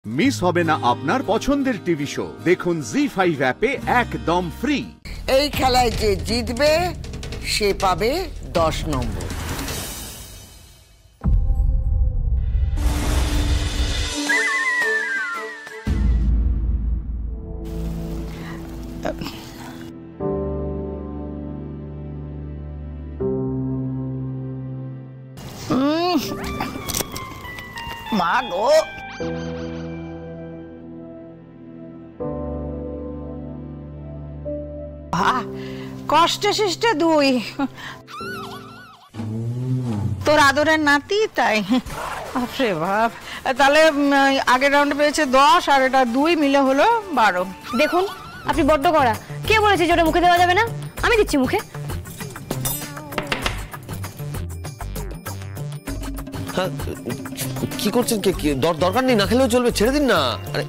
Miss হবে না আপনার পছন্দের টিভি শো। দেখুন জি5 অ্যাপে একদম ফ্রি। এই খেলায় যে জিতবে সে পাবে 10 নম্বর। মা গো, কষ্টে শিষ্টে দুই, তোর আদরের নাতি তাই। বাপরে বাপ, তাহলে আগের রাউন্ডে পেয়েছে 10 আর এটা 2 মিলে হলো 12। দেখুন আপনি বড্ড করা। কে বলেছে যে ওটা মুখে দেওয়া যাবে না? আমি দিচ্ছি মুখে। কি করছেন? দরকার নেই, না খেলেও চলবে, ছেড়ে দিন না। আরে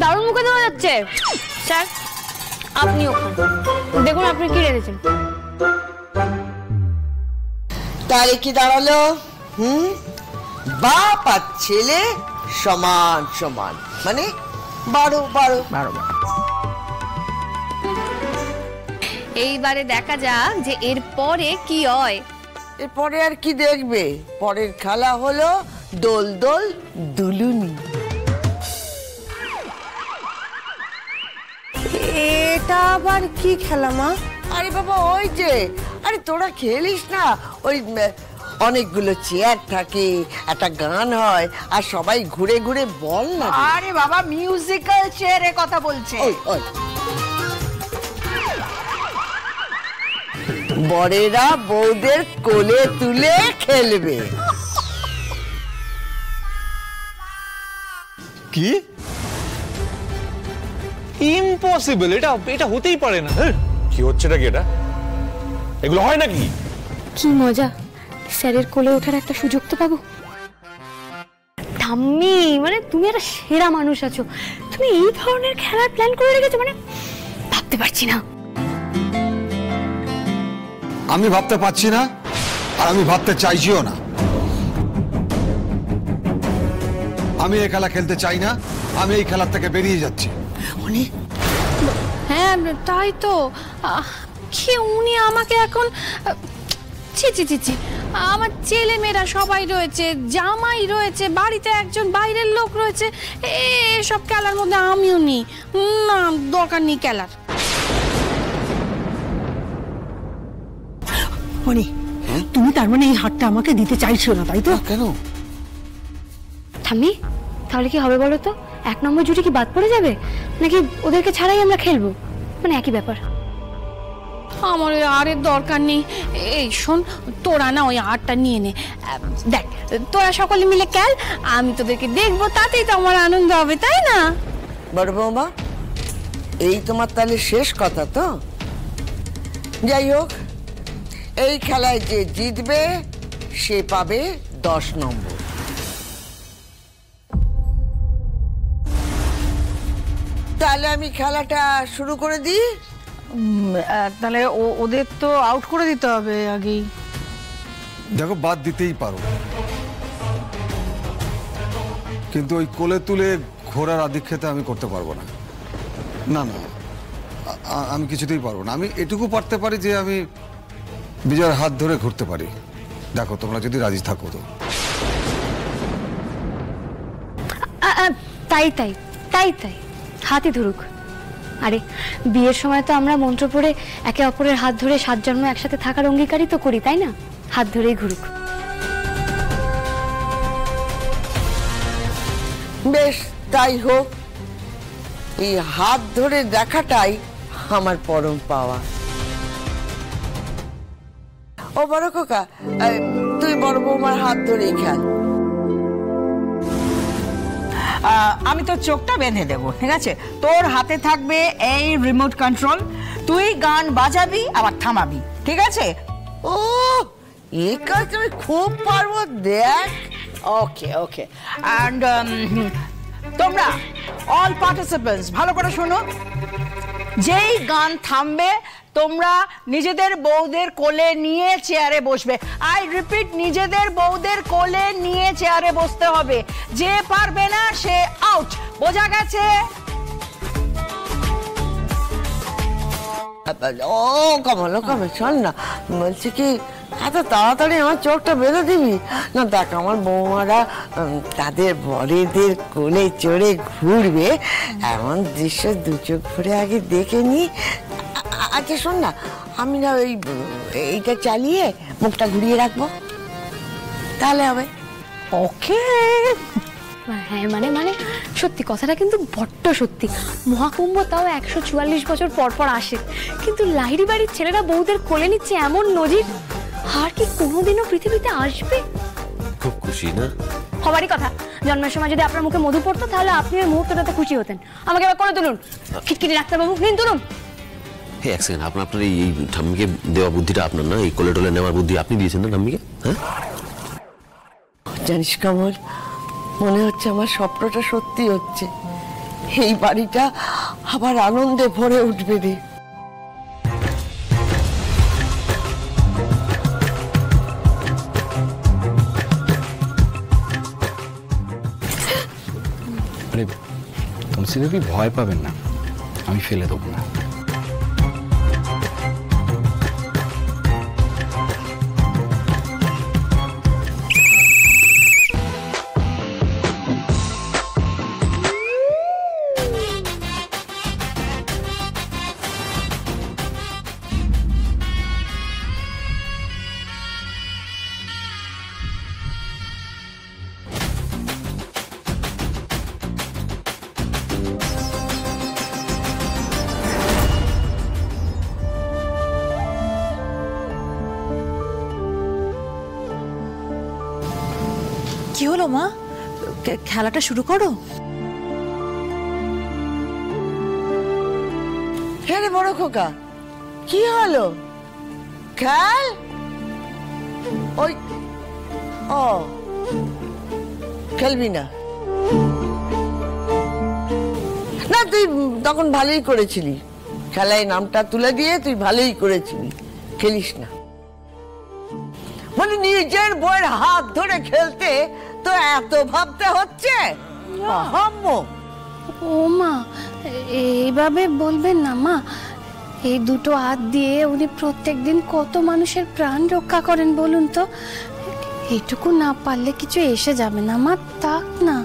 দারুণ মুখে দেওয়া যাচ্ছে। স্যার আপনিও খান, দেখুন আপনি কি রেখেছেন। তাহলে কি দাঁড়ালো? বাপ আর ছেলে সমান সমান, মানে 12। এইবারে দেখা যাক যে এর পরে কি হয়। এরপরে আর কি দেখবে? পরের খেলা হলো দোল দোল দুলুনি। এটা আবার কি খেলা মা? আরে বাবা ওই যে, আরে তোরা খেলিস না, ওই অনেকগুলো চেয়ার থাকে, একটা গান হয় আর সবাই ঘুরে ঘুরে বল না। আরে বাবা মিউজিক্যাল চেয়ারের কথা বলছে। বড়েরা বউদের কোলে তুলে খেলবে। কি? ইম্পসিবল, এটা হতেই পারে না। কি হচ্ছে নাকি? এগুলো হয় নাকি? কি মজা, স্যারের কোলে ওঠার একটা সুযোগ তো পাবো। ঠাম্মি, মানে তুমি একটা সেরা মানুষ আছো, তুমি এই ধরনের খেলার প্ল্যান করে রেখেছো, মানে ভাবতে পারছি না। আমি ভাবতে পারছি না, আর আমি ভাবতে চাইছিও না। আমি এই খেলা খেলতে চাই না, আমি এই খেলা থেকে বেরিয়ে যাচ্ছি। হ্যাঁ তাই তো, কি উনি আমাকে এখন ছি, আমার ছেলে মেয়েরা সবাই রয়েছে, জামাই রয়েছে, বাড়িতে একজন বাইরের লোক রয়েছে, এসব খেলার মধ্যে আমিও নেই। না, দরকার নেই খেলার। তুমি তার মানে এই হাতটা আমাকে দিতে চাইছো না, তাই তো? কেন? ঠাম্মি, তাহলে কি হবে বলো তো? 1 নম্বর জুটি কি বাদ পড়ে যাবে, নাকি ওদেরকে ছাড়াই আমরা খেলবো? মানে একই ব্যাপার। আমার ওই আরের দরকার নেই। এই শোন, তোরা না ওই আরটা নিয়ে নে। দেখ, তোরা সকলে মিলে খেল, আমি তোদেরকে দেখবো, তাতেই তো আমার আনন্দ হবে, তাই না? বড় বৌমা, এই তোমার তাহলে শেষ কথা তো? যাই হোক, এই খেলায় যে জিতবে সে পাবে 10 নম্বর। তাহলে আমি খেলাটা শুরু করে দিই। তাহলে ওদের তো আউট করে দিতে হবে আগেই। দেখো, বাদ দিতেই পারো, কিন্তু ওই কোলে তুলে ঘোরার আধিক্যতা আমি করতে পারবো না। না, আমি কিছুতেই পারবো না। আমি এটুকু পারতে পারি যে আমি বিজয়ের হাত ধরে ঘুরতে পারি। দেখো, তোমরা যদি রাজি থাকো তো। তাই হাতে ধরুক। আরে বিয়ের সময় তো আমরা মন্ত্র পড়ে একে অপরের হাত ধরে 7 জন্ম একসাথে থাকার অঙ্গীকারই তো করি, তাই না? হাত ধরেই ঘুরুক। বেশ, তাই হোক। এই হাত ধরে দেখাটাই আমার পরম পাওয়া। ও বড় খোকা, তুই বড় বৌমার হাত ধরেই খেল। আমি তোর চোখটা বেঁধে দেবো, ঠিক আছে? তোর হাতে থাকবে এই রিমোট কন্ট্রোল, তুই গান বাজাবি আবার থামাবি, ঠিক আছে? ও, এই কাজ আমি খুব পারবো, দেখ। ওকে অ্যান্ড তোমরা অল পার্টিসিপেন্টস ভালো করে শোনো, যেই গান থামবে তোমরা নিজেদের বউদের কোলে নিয়ে চেয়ারে বসবে। আই রিপিট, নিজেদের বউদের কোলে নিয়ে চেয়ারে বসতে হবে। যে পারবে না সে আউট। বোঝা গেছে? ও কমল শোন না, বলছি কি এত তাড়াতাড়ি আমার চোখটা বেঁধে দিবি না? দেখ আমার বৌমারা তাদের বরেদের কোলে চড়ে ঘুরবে, এমন দৃশ্য দু চোখ ভরে আগে দেখে নি। আচ্ছা শোন না, আমি না এইটা চালিয়ে মুখটা ঘুরিয়ে রাখবো, তাহলে হবে? ওকে। হ্যাঁ মানে সত্যি কথাটা কিন্তু বড্ড সত্যি। মহাকুম্ভ তাও 144 বছর পর পর আসে, কিন্তু লাহিড়ি বাড়ির ছেলেরা বউদের কোলে নিচ্ছে এমন নজির আর কি কোনোদিনও পৃথিবীতে আসবে? খুব খুশি না? হবারই কথা। জন্মের সময় যদি আপনার মুখে মধু পড়তো তাহলে আপনি ওই মুহূর্তটাতে খুশি হতেন। আমাকে এবার করে তুলুন, খিটখিটি ডাক্তারবাবু, নিন তুলুন। হ্যাঁ, এক সেকেন্ড, আপনার এই ঠাম্মিকে দেওয়া বুদ্ধিটা আপনার না? এই কোলে টোলে নেওয়ার বুদ্ধি আপনি দিয়েছেন না ঠাম্মিকে? হ্যাঁ জানিস কমল, মনে হচ্ছে আমার স্বপ্নটা সত্যি হচ্ছে। এই বাড়িটা আবার আনন্দে ভরে উঠবে রে। আরে তুলসী দেবী, ভয় পাবেন না, আমি ফেলে দেবো না। কি হলো মা? খেলাটা শুরু করো। হ্যাঁ রে বড় খোকা, কি হলো? খেল। ওই ও খেলবি না? না, তুই তখন ভালোই করেছিলি, খেলায় নামটা তুলে দিয়ে তুই ভালোই করেছিলি, খেলিস না। মানে নিজের বইয়ের হাত ধরে খেলতে তো এত ভাবতে হচ্ছে? ও মা, এইভাবে বলবেন না মা। এই দুটো হাত দিয়ে উনি প্রত্যেকদিন কত মানুষের প্রাণ রক্ষা করেন বলুন তো। এইটুকু না পারলে কিছু এসে যাবে না মা, তাক না।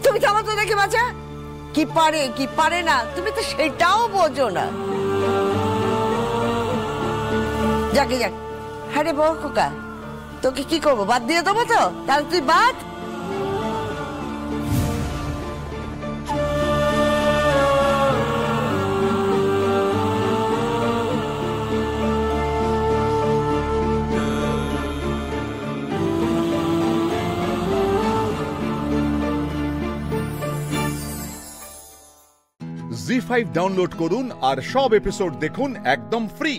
তুমি থামো তো দেখে বাঁচা, কি পারে কি পারে না তুমি তো সেটাও বোঝো না। যাকে যাক, হ্যাঁ রে বড় খোকা, তোকে কি করবো, বাদ দিয়ে দেবো তো? তাহলে তুই বাদ। জি5 ডাউনলোড করুন আর সব এপিসোড দেখুন একদম ফ্রি।